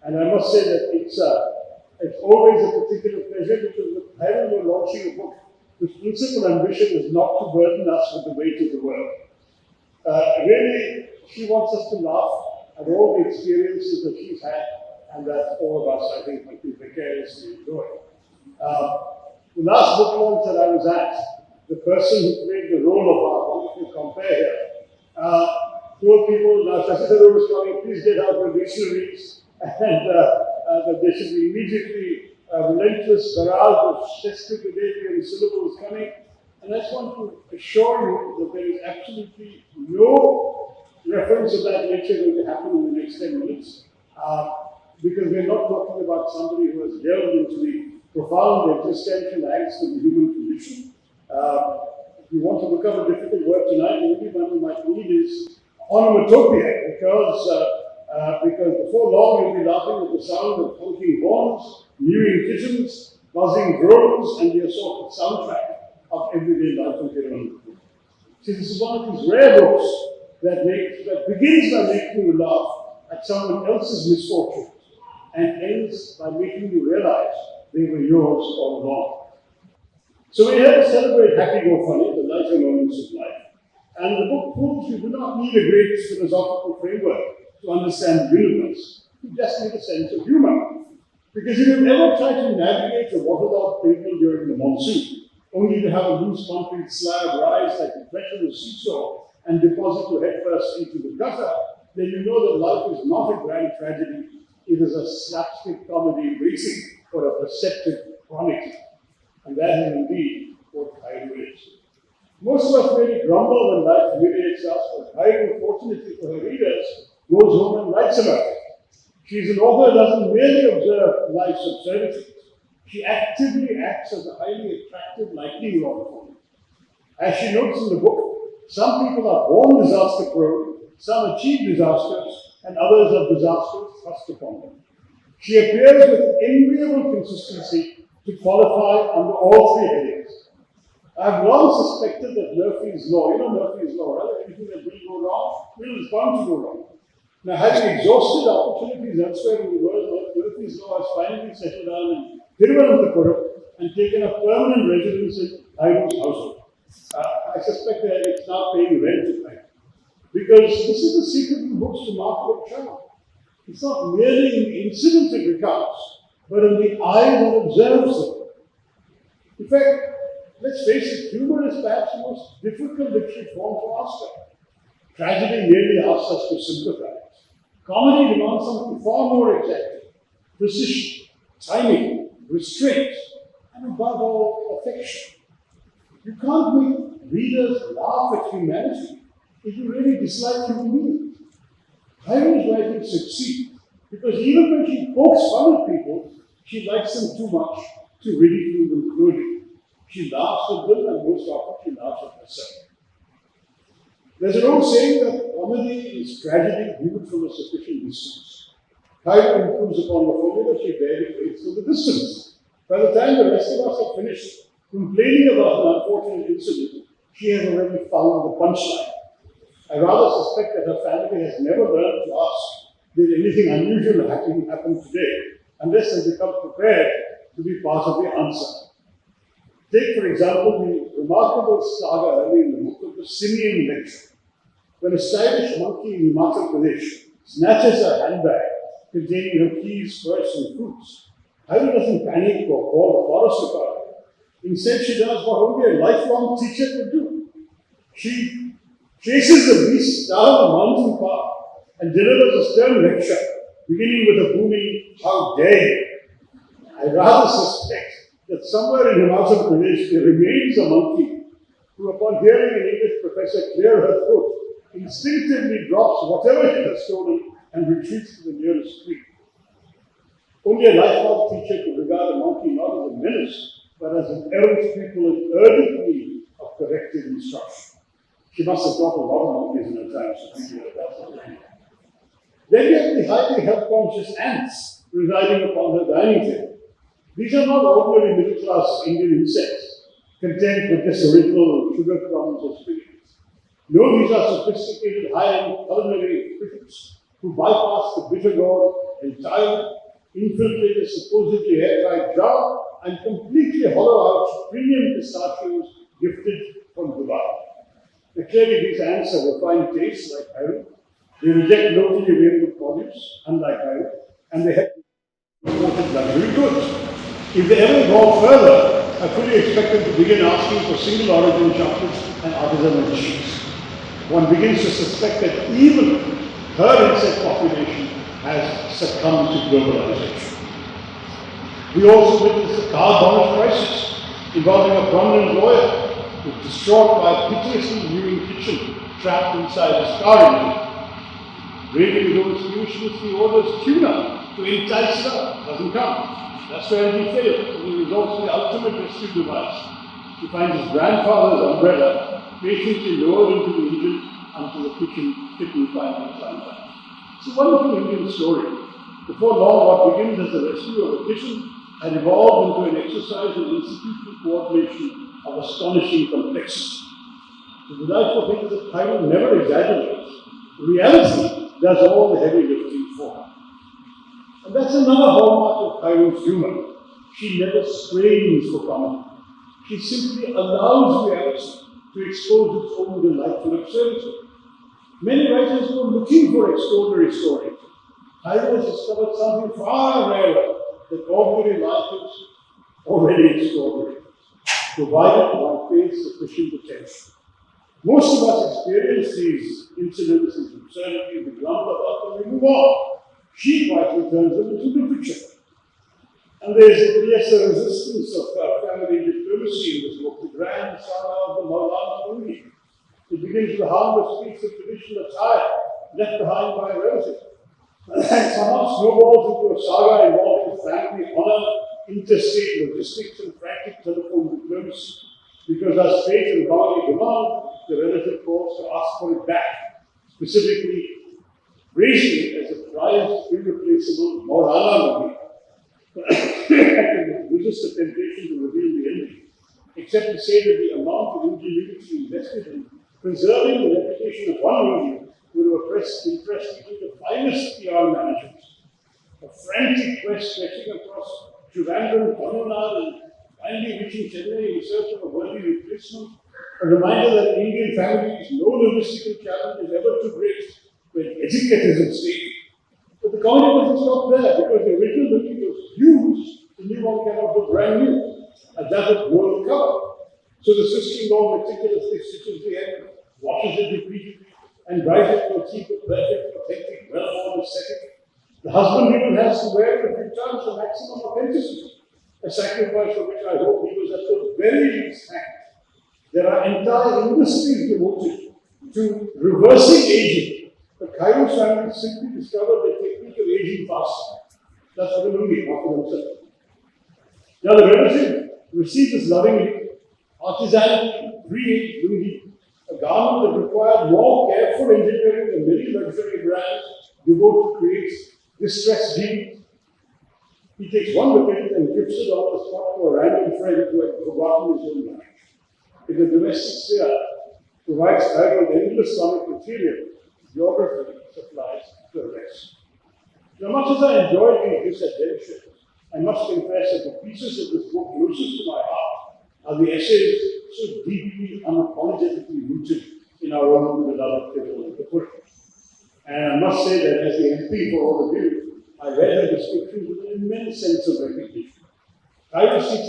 And I must say that it's always a particular pleasure because with Hiram we're launching a book whose principal ambition is not to burden us with the weight of the world. Really, she wants us to laugh at all the experiences that she's had and that all of us, I think, might be vicariously enjoy. The last book launch that I was at, the person who played the role of our wonderful compare here, told people, now Shashi Tharoor was coming, please get out the dictionaries, and that there should be immediately a relentless barrage of sesquipedalian syllables coming. And I just want to assure you that there is absolutely no reference of that nature going to happen in the next 10 minutes. Because we're not talking about somebody who has delved into the profound existential angst of the human condition. If you want to look up a difficult word tonight, the only one you might need is onomatopoeia, because before long you'll be laughing at the sound of honking horns, mewing pigeons, buzzing drones, and the assorted soundtrack of everyday life in Kerala. See, this is one of these rare books that begins by making you laugh at someone else's misfortune and ends by making you realize they were yours all along. So we're here to celebrate happy go funny, the lighter moments of life. And the book proves you do not need a great philosophical framework to understand the universe. You just need a sense of humor. Because if you've ever tried to navigate a waterlogged pavement during the monsoon, only to have a loose concrete slab rise like a treacherous seesaw and deposit you headfirst into the gutter, then you know that life is not a grand tragedy. It is a slapstick comedy waiting for a perceptive chronicle. And that is indeed what Kairu is. Most of us really grumble when life humiliates us, but Kairu, fortunately for her readers, goes home and writes about it. She's an author who doesn't merely observe life's absurdities. She actively acts as a highly attractive lightning rod for them. As she notes in the book, some people are born disaster-prone, some achieve disasters, and others have disasters thrust upon them. She appears with enviable consistency to qualify under all three headings. I've long suspected that Murphy's Law, you know Murphy's Law, right? Anything that will go wrong, is bound to go wrong. Now, having exhausted opportunities elsewhere in the world, Murphy's Law has finally settled down in Thiruvananthapuram and taken a permanent residence in Kairu's household. I suspect that it's now paying rent to Kairu. Because this is the secret of the book's remarkable charm. It's not merely in the incidents it recounts, but in the eye that observes them. In fact, let's face it, humor is perhaps the most difficult literary form to master. Tragedy merely asks us to sympathize. Comedy demands something far more exacting: precision, timing, restraint, and above all, affection. You can't make readers laugh at humanity if you really dislike human beings. Kairu's writing succeeds because even when she pokes fun at people, she likes them too much to ridicule them cruelly. She laughs at them, and most often she laughs at herself. There's an old saying that comedy is tragedy viewed from a sufficient distance. Kairu improves upon the formula. She barely waits for the distance. By the time the rest of us are finished complaining about an unfortunate incident, she has already found the punchline. I rather suspect that her family has never learned to ask, did anything unusual happen today, unless they become prepared to be part of the answer. Take, for example, the remarkable saga early in the book of the Simian lecture, when a stylish monkey in Himachal Pradesh snatches a handbag containing her keys, purse, and fruits. Kairu doesn't panic or call the forest department. Instead, she does what only a lifelong teacher could do. She chases the beast down the mountain path and delivers a stern lecture, beginning with a booming, "How dare you!" I rather suspect that somewhere in Himachal Pradesh there remains a monkey who, upon hearing an English professor clear her throat, instinctively drops whatever she has stolen and retreats to the nearest tree. Only a lifelong teacher could regard a monkey not as a menace, but as an errant pupil in urgent need of corrective instruction. She must have got a lot of monkeys in her time, so thank you for that. Then you have the highly health-conscious ants residing upon her dining table. These are not ordinary middle-class Indian insects, content with this original sugar crumbs experience. No, these are sophisticated high-end culinary critics who bypassed the bitter gourd entirely, infiltrate a supposedly airtight jar, and completely hollow out premium pistachios gifted from Dubai. Now, clearly, these ants have refined tastes like Peru. They reject locally available produce, unlike Peru, and they have imported luxury goods. If they ever go further, I fully expect them to begin asking for single origin chocolates and artisanal cheese. One begins to suspect that even her insect population has succumbed to globalization. We also witnessed a car bonus crisis involving a prominent lawyer who was distraught by a piteously mewing kitchen trapped inside his car engine. Braving his own solutions, he orders tuna to entice it up. Doesn't come. That's where he failed, and he resorts to the ultimate rescue device. He finds his grandfather's umbrella patiently lowered into the engine until the kitten finally climbs out. It's a wonderful Indian story. Before long, what begins as the rescue of a kitten had evolved into an exercise in institutional coordination of astonishing complexity. The delightful thing is that Thailand never exaggerates. Reality does all the heavy lifting for her. And that's another hallmark of Thailand's humor. She never strains for comedy. She simply allows reality to expose its own delightful absurdity. Many writers go looking for extraordinary stories. Thailand has discovered something far rarer that ordinary life is already extraordinary, provided one pays sufficient attention. Most of us experience these incidents, these absurdities, we grumble about them, we move on. She quietly turns them into literature. And there's a resistance of family diplomacy in this book, the grand saga of the Maulana Mundi. It begins with the harmless piece of traditional attire left behind by a relative, and somehow snowballs into a saga involving family honor, interstate logistics, and frantic telephone diplomacy. Because as fate and comedy demand, the relative calls to ask for it back, specifically raising it as a prized, irreplaceable Maulana Mundi. I can resist the temptation to reveal the ending, except to say that the amount of ingenuity invested in preserving the reputation of one Mundi would have impressed even the finest PR managers. A frantic quest stretching across Trivandrum, Tamil Nadu, and finally reaching Chennai in search of a worthy replacement. A reminder that in Indian families, no logistical challenge is ever too great when etiquette is at stake. But the comedy doesn't stop there, because the original movie was used, the new one cannot look brand new, and that would world cover. So the sister-in-law meticulously stitches the end, washes it repeatedly, and dries it to achieve the perfect, authentic, well-formed aesthetic. The husband even has to wear it a few times for maximum authenticity, a sacrifice for which I hope he was at the very least thanked. There are entire industries devoted to reversing aging. The Kairos family simply discovered the technique of aging faster. That's what the movie after themselves. Now the relative received this lovingly, artisanally pre-aged lungi, a garment that required more careful engineering than many luxury brands devote to create distressed jeans. He takes one look at it and gives it on the spot to a random friend who had forgotten his own language. In the domestic sphere, provides Thailand with endless comic material, geography supplies the rest. Now, much as I enjoyed these adventures, I must confess that the pieces of this book closest to my heart are the essays so deeply, unapologetically rooted in our own beloved Kerala and Kapur. And I must say that as the MP for all of you, I read her description with an immense sense of recognition. Kairos treats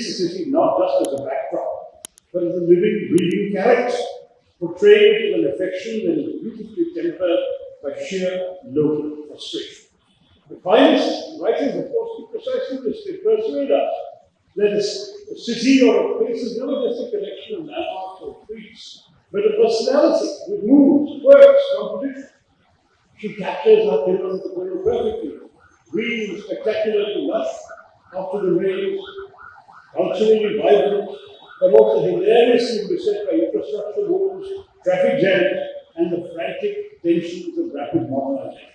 the city not just as a backdrop, but as a living, breathing character, portrayed with an affection that is beautifully tempered by sheer local frustration. The finest writers, of course, do precisely this. They persuade us that a city or a place is never just a collection of landmarks or streets, but a personality with moods, quirks, contradictions. She captures our Kerala perfectly. Green, spectacularly lush, after the rains, culturally vibrant, but also hilariously beset by infrastructure woes, traffic jams, and the frantic tensions of rapid modernization.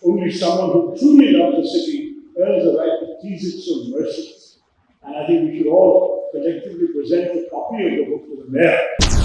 Only someone who truly loves the city earns the right to tease it so mercilessly. And I think we should all collectively present a copy of the book to the mayor.